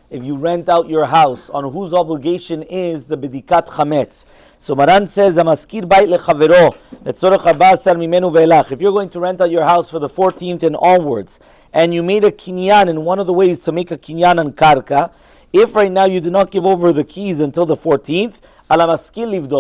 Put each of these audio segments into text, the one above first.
if you rent out your house, on whose obligation is the Bedikat Chametz. So Maran says, Amaskir bait lechavero, letzorech 14 mimenu ve'elach. If you're going to rent out your house for the 14th and onwards, and you made a kinyan, and one of the ways to make a kinyan on karka, if right now you do not give over the keys until the 14th,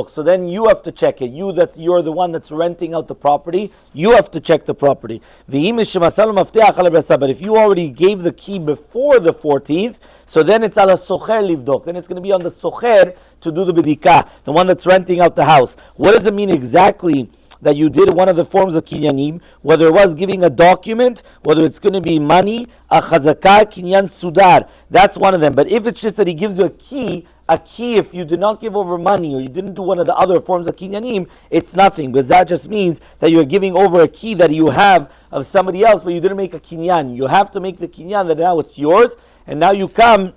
so then you have to check it. You're the one that's renting out the property. You have to check the property. But if you already gave the key before the 14th, so then it's ala socher livdok. Then it's going to be on the socher to do the bedikah, the one that's renting out the house. What does it mean exactly that you did one of the forms of kinyanim, whether it was giving a document, whether it's going to be money, a chazakah, kinyan sudar, that's one of them. But if it's just that he gives you a key, if you did not give over money or you didn't do one of the other forms of kinyanim, it's nothing, because that just means that you're giving over a key that you have of somebody else, but you didn't make a kinyan. You have to make the kinyan that now it's yours, and now you come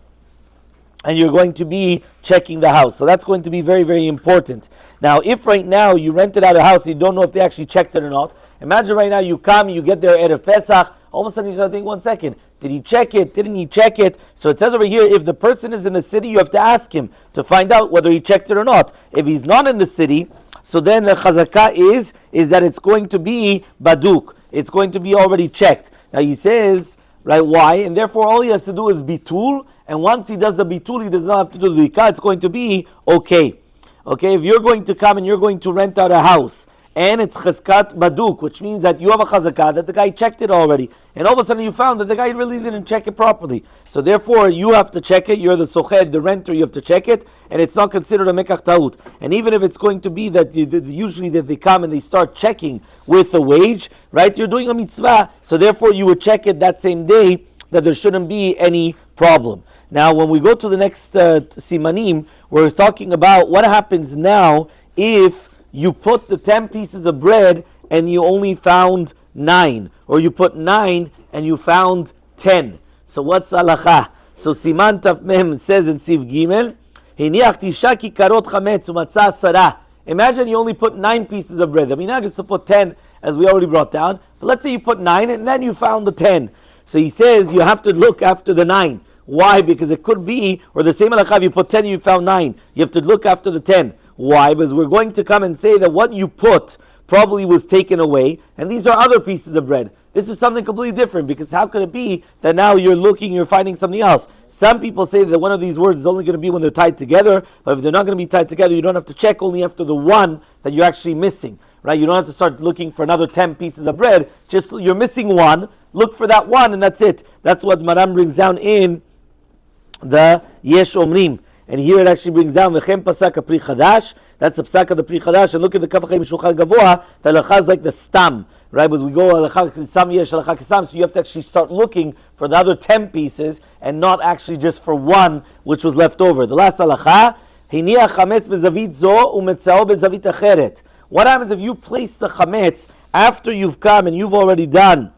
and you're going to be checking the house. So that's going to be very, very important. Now, if right now you rented out a house and you don't know if they actually checked it or not, imagine right now you come, you get there at Pesach, all of a sudden you start thinking, 1 second, did he check it? Didn't he check it? So it says over here, if the person is in the city, you have to ask him to find out whether he checked it or not. If he's not in the city, so then the chazakah is that it's going to be baduk. It's going to be already checked. Now he says, right, why? And therefore all he has to do is bitul, and once he does the bitul, he does not have to do the bedikat. It's going to be okay. Okay, if you're going to come and you're going to rent out a house, and it's chazkat baduk, which means that you have a chazakah that the guy checked it already, and all of a sudden you found that the guy really didn't check it properly. So therefore you have to check it. You're the socher, the renter. You have to check it, and it's not considered a mekach ta'ut. And even if it's going to be that usually that they come and they start checking with a wage, right? You're doing a mitzvah, so therefore you would check it that same day, that there shouldn't be any problem. Now, when we go to the next simanim, we're talking about what happens now if you put the 10 pieces of bread and you only found 9, or you put 9 and you found 10. So what's halacha? So Siman Taf Mem says in Siv Gimel, Hiniach tisha kikarot chametz umatzah asara. Imagine you only put 9 pieces of bread. The minhag is to put 10, as we already brought down. But let's say you put 9 and then you found the 10. So he says you have to look after the 9. Why? Because it could be, or the same halacha, if you put 10 and you found 9, you have to look after the 10. Why? Because we're going to come and say that what you put probably was taken away, and these are other pieces of bread. This is something completely different, because how could it be that now you're finding something else? Some people say that one of these words is only going to be when they're tied together, but if they're not going to be tied together, you don't have to check only after the one that you're actually missing, right? You don't have to start looking for another 10 pieces of bread. Just you're missing one, look for that one, and that's it. That's what Maram brings down in the Yesh Omrim. And here it actually brings down V'chem Pasak Pri Chadash. That's the Psak of the Pri Chadash. And look at the Kaf HaChaim Shulchan Gavoha. The halacha is like the stam, right? Because we go halacha kisam yesh halacha kisam, so you have to actually start looking for the other 10 pieces and not actually just for one which was left over. The last halacha, Hiniach Chametz bezavit zo umetzao bezavit acheret. What happens if you place the chametz after you've come and you've already done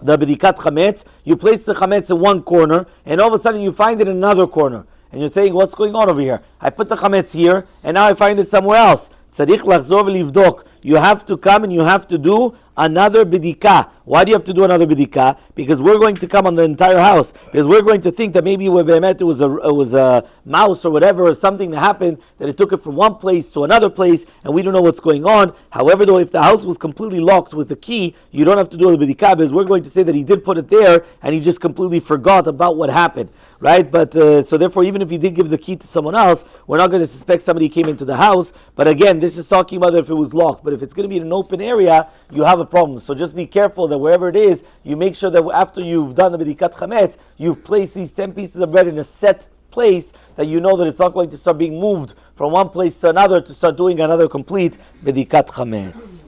the Bedikat Chametz? You place the chametz in one corner, and all of a sudden you find it in another corner. And you're saying, what's going on over here? I put the chametz here, and now I find it somewhere else. Tzarich lachzor v'livdok. You have to come and you have to do another bedikah. Why do you have to do another bedikah? Because we're going to come on the entire house. Because we're going to think that maybe it was a mouse or whatever, or something that happened, that it took it from one place to another place, and we don't know what's going on. However, though, if the house was completely locked with the key, you don't have to do the bedikah, because we're going to say that he did put it there, and he just completely forgot about what happened. Right? But so therefore, even if he did give the key to someone else, we're not going to suspect somebody came into the house. But again, this is talking about if it was locked. But if it's going to be in an open area, you have a problem. So just be careful that wherever it is, you make sure that after you've done the Bedikat Chametz, you've placed these 10 pieces of bread in a set place that you know that it's not going to start being moved from one place to another to start doing another complete Bedikat Chametz.